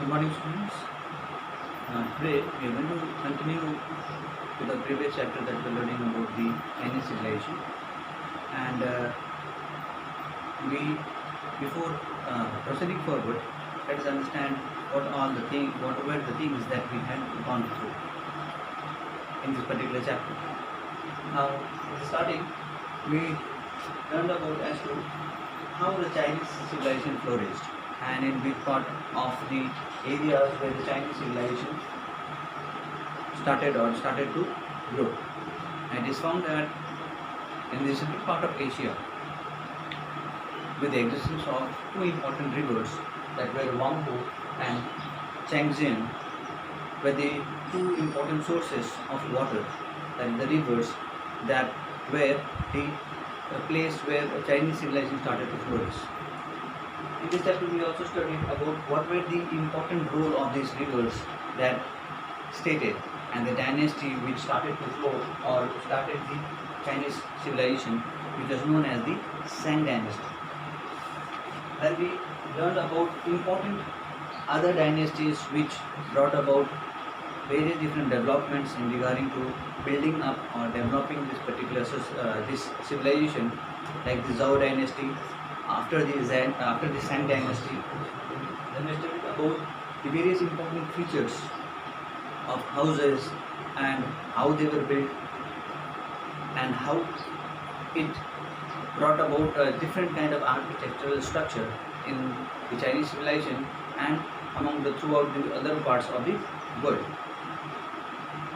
Good morning, students. Today we are going to continue to the previous chapter that we are learning about the Chinese civilization, and we before proceeding forward, let us understand what were the things that we had gone through in this particular chapter. Now, in the starting, we learned about as to how the Chinese civilization flourished, and in big part of the areas where the Chinese civilization started to grow. And it is found that in the central part of Asia, with the existence of two important rivers that were Huangpu and Changjiang, were the two important sources of water, and the rivers that were the place where the Chinese civilization started to flourish. In this chapter, we also studied about what were the important role of these rivers that stated, and the dynasty which started to flow or started the Chinese civilization, which was known as the Shang dynasty. Then we learned about important other dynasties which brought about various different developments in regarding to building up or developing this particular this civilization, like the Zhou dynasty, after the Shang dynasty. Then we studied about the various important features of houses and how they were built, and how it brought about a different kind of architectural structure in the Chinese civilization and among the throughout the other parts of the world.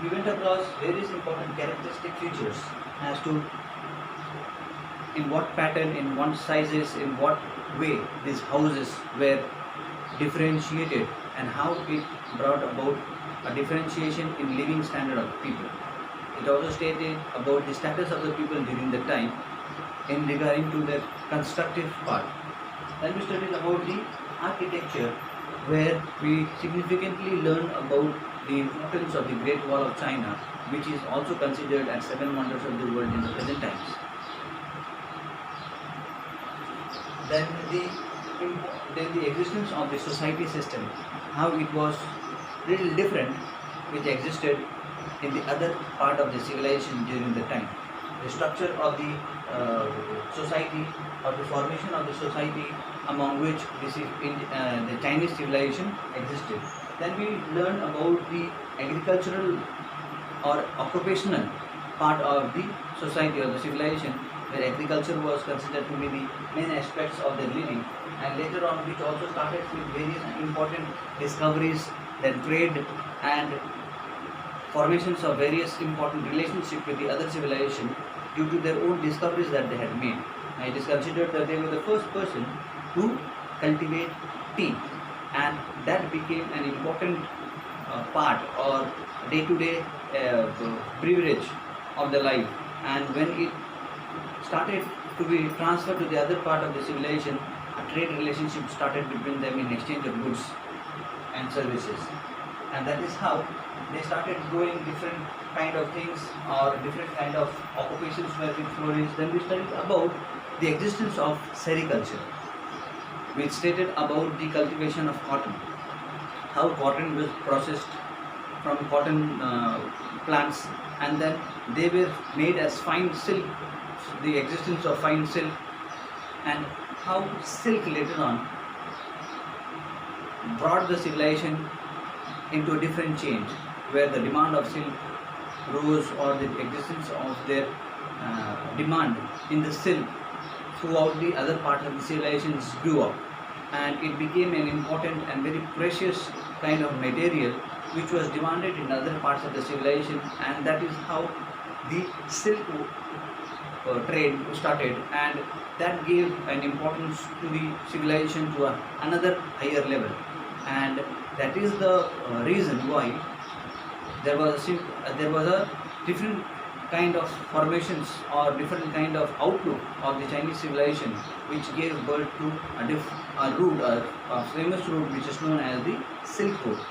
We went across various important characteristic features as to in what pattern, in what sizes, in what way these houses were differentiated, and how it brought about a differentiation in living standard of people. It also stated about the status of the people during the time in regarding to their constructive part. Then we studied about the architecture, where we significantly learned about the importance of the Great Wall of China, which is also considered as 7 wonders of the world in the present times. Then the existence of the society system, how it was little different which existed in the other part of the civilization during the time. The structure of the society, or the formation of the society among which the Chinese civilization existed. Then we learn about the agricultural or occupational part of the society or the civilization, where agriculture was considered to be the main aspects of their living, and later on which also started with various important discoveries, then trade and formations of various important relationships with the other civilization due to their own discoveries that they had made. And it is considered that they were the first person to cultivate tea, and that became an important part or day-to-day beverage of the life. And when it started to be transferred to the other part of the civilization, a trade relationship started between them in exchange of goods and services, and that is how they started growing different kind of things or different kind of occupations where it flourished. Then we studied about the existence of sericulture, which stated about the cultivation of cotton, how cotton was processed from cotton plants, and then they were made as fine silk, the existence of fine silk, and how silk later on brought the civilization into a different change, where the demand of silk rose, or the existence of their demand in the silk throughout the other parts of the civilizations grew up, and it became an important and very precious kind of material which was demanded in other parts of the civilization, and that is how the silk trade started, and that gave an importance to the civilization to another higher level. And that is the reason why there was a different kind of formations or different kind of outlook of the Chinese civilization, which gave birth to a famous route which is known as the Silk Route,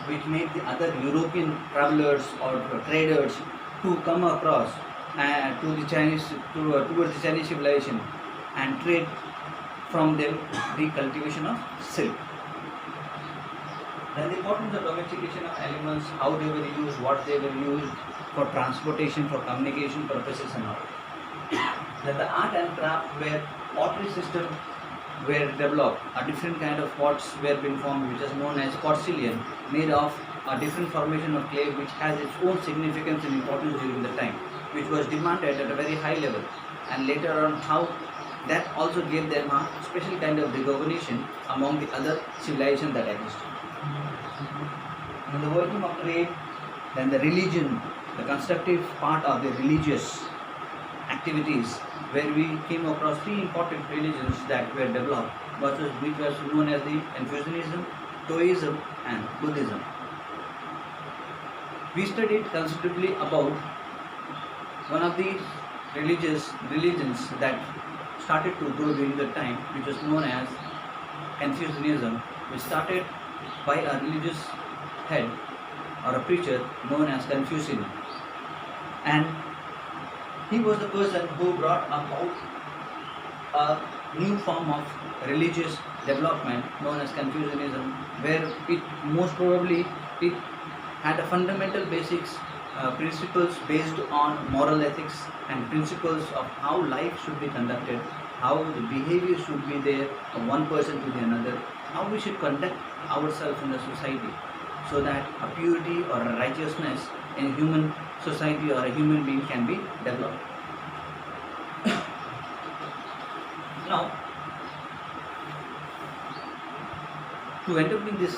which made the other European travelers or traders to come across towards the Chinese civilization and trade from them the cultivation of silk. Then the importance of domestication of animals, how they were used, what they were used for transportation, for communication purposes and all. Then the art and craft where pottery system were developed, a different kind of pots were being formed which is known as porcelain, made of a different formation of clay which has its own significance and importance during the time, which was demanded at a very high level, and later on how that also gave them a special kind of recognition among the other civilizations that existed. And the working of trade, then the religion, the constructive part of the religious activities, where we came across three important religions that were developed, which was known as the Confucianism, Taoism, and Buddhism. We studied considerably about one of the religions that started to grow during the time, which was known as Confucianism, which started by a religious head or a preacher known as Confucian, and he was the person who brought about a new form of religious development known as Confucianism, where it most probably it had a fundamental basics principles based on moral ethics and principles of how life should be conducted, how the behavior should be there from one person to the another, how we should conduct ourselves in the society, so that a purity or a righteousness in human society or a human being can be developed. Now, to end up in this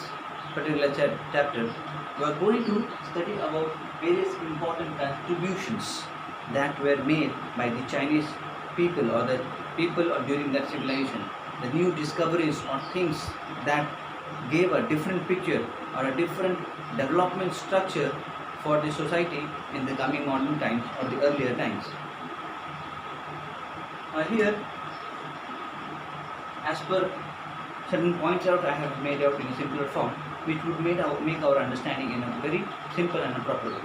particular chapter, we are going to study about various important contributions that were made by the Chinese people or the people during that civilization, the new discoveries or things that gave a different picture or a different development structure for the society in the coming modern times or the earlier times. Here, as per certain points out, I have made out in a simpler form, which would make our understanding in a very simple and a proper way.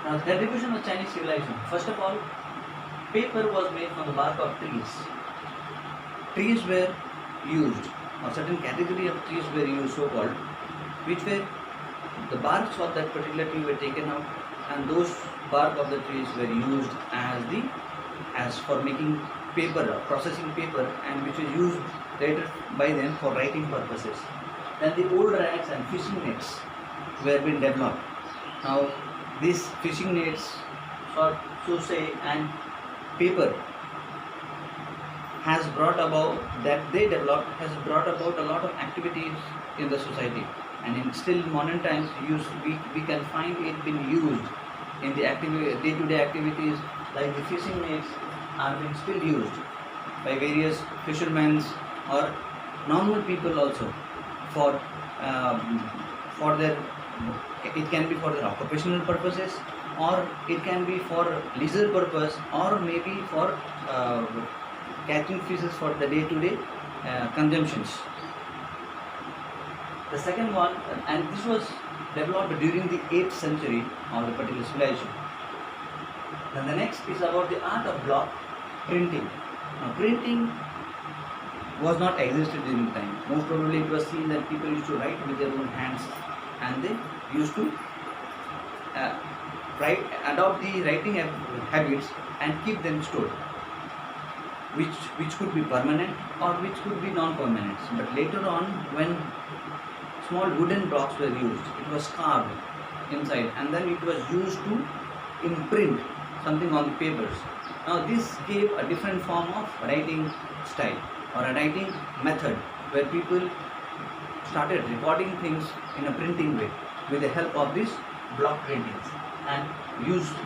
Now, the contribution of Chinese civilization. First of all, paper was made from the bark of trees. Trees were used, or certain category of trees were used, so-called, which were the barks of that particular tree were taken out, and those bark of the trees were used as for making paper, processing paper, and which was used later by them for writing purposes. Then the old rags and fishing nets were being developed. Now, these fishing nets, so say, and paper has brought about that they developed has brought about a lot of activities in the society, and in still modern times we can find it being used in the day-to-day activities, like the fishing nets are being still used by various fishermen or normal people also for their, it can be for their occupational purposes, or it can be for leisure purpose, or maybe for catching fishes for the day-to-day consumptions. The second one, and this was developed during the 8th century of the particular civilization. And the next is about the art of block printing. Now, printing was not existed during the time. Most probably it was seen that people used to write with their own hands, and they used to adopt the writing habits and keep them stored, which could be permanent or which could be non-permanent. But later on, when small wooden blocks were used, it was carved inside, and then it was used to imprint something on the papers. Now, this gave a different form of writing style or a writing method, where people started recording things in a printing way with the help of these block printings. And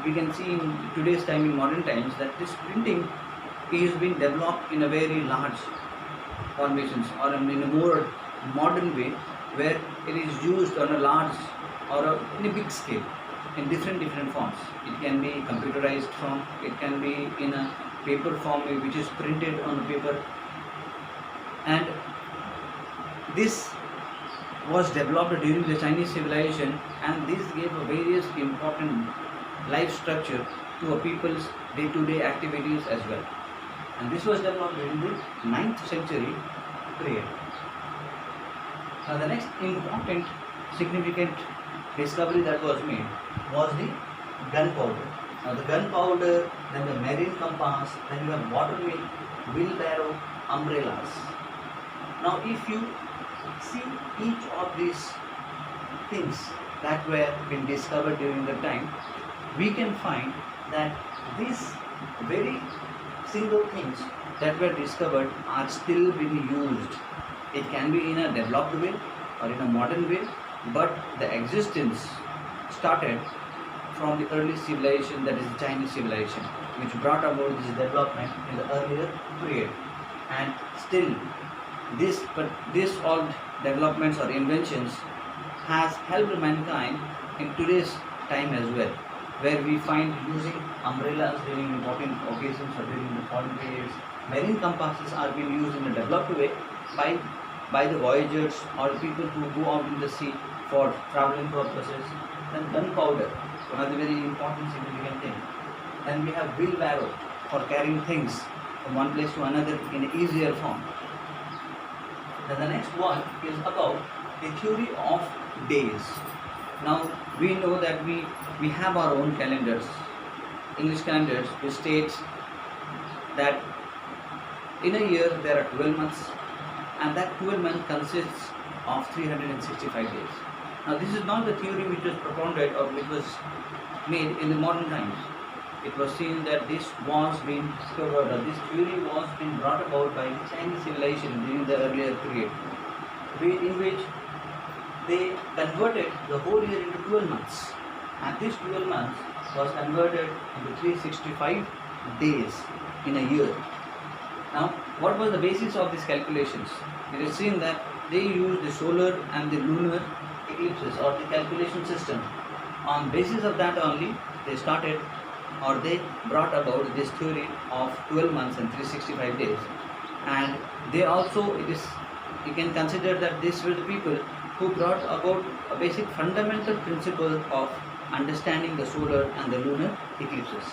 we can see in today's time, in modern times, that this printing is being developed in a very large formations, or in a more modern way, where it is used on a large or in a big scale in different forms. It can be computerized form, it can be in a paper form which is printed on the paper, and this was developed during the Chinese civilization, and this gave a various important life structure to a people's day-to-day activities as well. And this was developed during the 9th century period. Now the next important significant discovery that was made was the gunpowder. Now the gunpowder, then the marine compass, then you have water mill, wheelbarrow, umbrellas. Now if you see each of these things that were been discovered during the time, we can find that these very single things that were discovered are still being used. It can be in a developed way or in a modern way, but the existence started from the early civilization, that is the Chinese civilization, which brought about this development in the earlier period. And still this all developments or inventions has helped mankind in today's time as well, where we find using umbrellas during important occasions or during the foreign periods. Marine compasses are being used in a developed way by the voyagers or people who go out in the sea for traveling purposes. Then gunpowder, one of the very important significant thing. Then we have wheelbarrow for carrying things from one place to another in an easier form. Then the next one is about the theory of days. Now we know that we have our own calendars, English calendars, which states that in a year there are 12 months, and that 12 months consists of 365 days. Now this is not the theory which was propounded or which was made in the modern times. It was seen that this was being discovered, or this theory was being brought about by the Chinese civilization during the earlier period, in which they converted the whole year into 12 months, and this 12 months was converted into 365 days in a year. Now, what was the basis of these calculations? It is seen that they used the solar and the lunar eclipses or the calculation system. On basis of that only, they started or they brought about this theory of 12 months and 365 days. And they also, you can consider that these were the people who brought about a basic fundamental principle of understanding the solar and the lunar eclipses.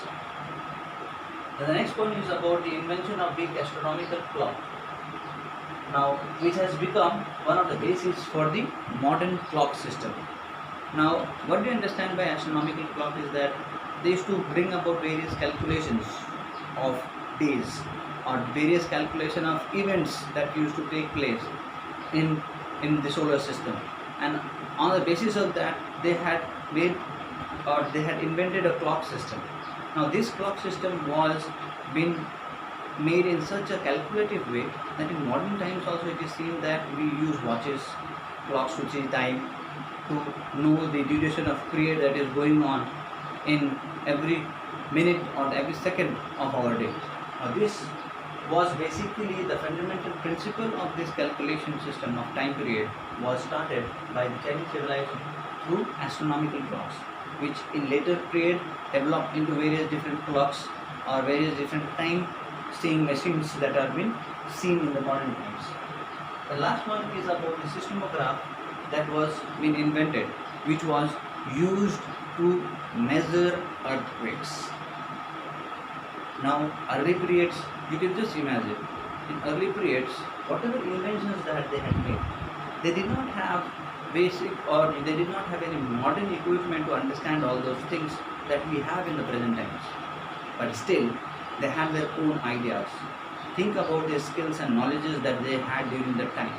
The next one is about the invention of big astronomical clock, now which has become one of the bases for the modern clock system. Now, what do you understand by astronomical clock is that they used to bring about various calculations of days or various calculation of events that used to take place in the solar system, and on the basis of that they had made or they had invented a clock system. Now this clock system was been made in such a calculative way that in modern times also it is seen that we use watches, clocks to see time, to know the duration of period that is going on in every minute or every second of our day. Now this was basically the fundamental principle of this calculation system of time period was started by the Chinese civilization through astronomical clocks, which in later period developed into various different clocks or various different time seeing machines that are been seen in the modern times. The last one is about the seismograph that was been invented, which was used to measure earthquakes. Now early periods, you can just imagine, in early periods, whatever inventions that they had made, they did not have basic or they did not have any modern equipment to understand all those things that we have in the present times. But still, they had their own ideas. Think about their skills and knowledges that they had during that time.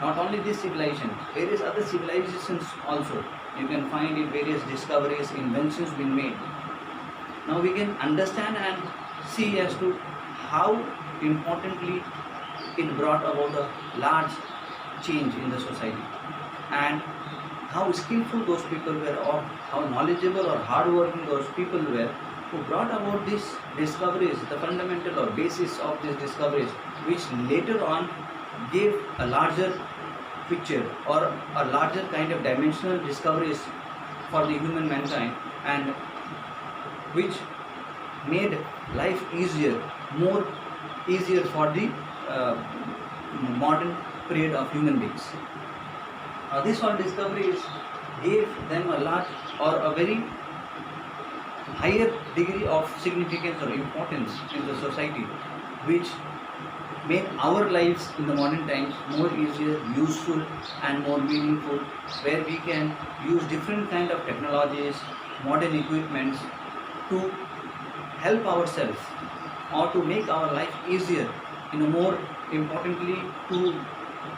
Not only this civilization, various other civilizations also, you can find in various discoveries, inventions being made. Now we can understand and see as to how importantly it brought about a large change in the society, and how skillful those people were, or how knowledgeable or hardworking those people were who brought about these discoveries, the fundamental or basis of these discoveries, which later on gave a larger picture or a larger kind of dimensional discoveries for the human mankind, and which made life easier, more easier for the modern period of human beings. These all discoveries gave them a large or a very higher degree of significance or importance in the society, which made our lives in the modern times more easier, useful and more meaningful, where we can use different kind of technologies, modern equipments to help ourselves or to make our life easier, more importantly to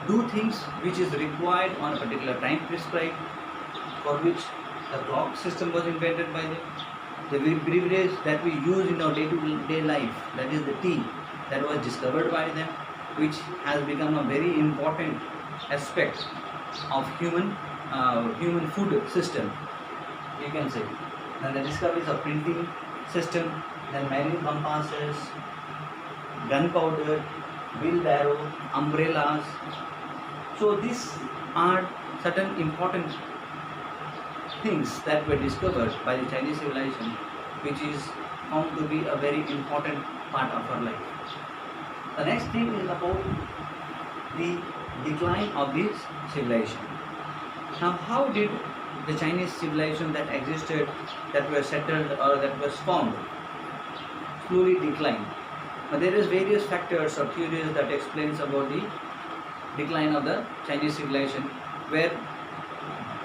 do things which is required on a particular time prescribed, for which the clock system was invented by them. The beverage that we use in our day-to-day life, that is the tea, that was discovered by them, which has become a very important aspect of human food system, you can say. Then the discoveries of printing system, then marine compasses, gunpowder, wheelbarrow, umbrellas. So these are certain important things that were discovered by the Chinese civilization, which is found to be a very important part of our life. The next thing is about the decline of this civilization. Now, how did the Chinese civilization that existed, that were settled or that was formed, slowly decline? Now, there is various factors or theories that explains about the decline of the Chinese civilization, where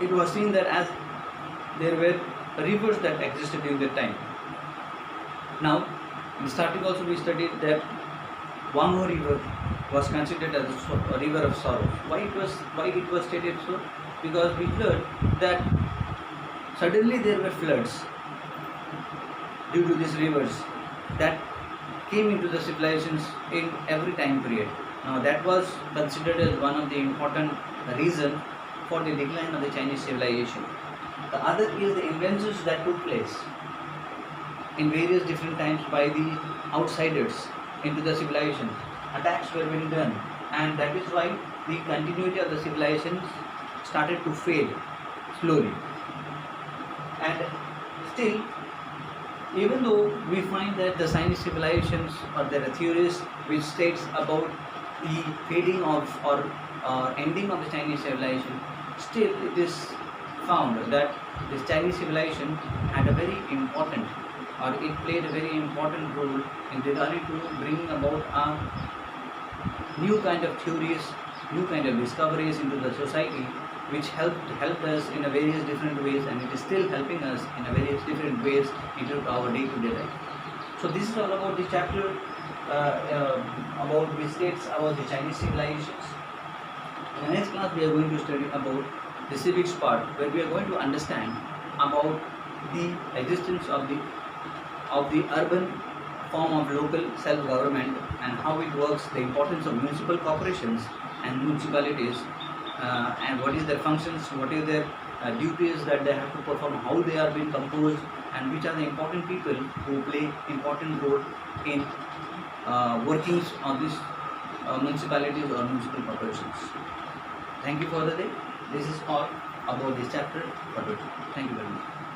it was seen that as there were rivers that existed during that time. Now, in starting also we studied that Wangho River was considered as a river of sorrows. Why it was stated so? Because we heard that suddenly there were floods due to these rivers that came into the civilizations in every time period. Now that was considered as one of the important reasons for the decline of the Chinese civilization. The other is the inventions that took place in various different times by the outsiders into the civilization. Attacks were being done, and that is why the continuity of the civilizations started to fade slowly. And still, even though we find that the Chinese civilizations, or there are theories which states about the fading of or ending of the Chinese civilization, still it is found that this Chinese civilization had a very important, or it played a very important role in regarding to bringing about a new kind of theories, new kind of discoveries into the society, which helped us in a various different ways, and it is still helping us in a various different ways into our day-to-day life. So this is all about the chapter about which states about the Chinese civilizations. In the next class, we are going to study about the civics part, where we are going to understand about the existence of the urban form of local self-government and how it works, the importance of municipal corporations and municipalities, and what is their functions, what is their duties that they have to perform, how they are being composed, and which are the important people who play important role in workings on these municipalities or municipal corporations. Thank you for the day. This is all about this chapter for today. Thank you very much.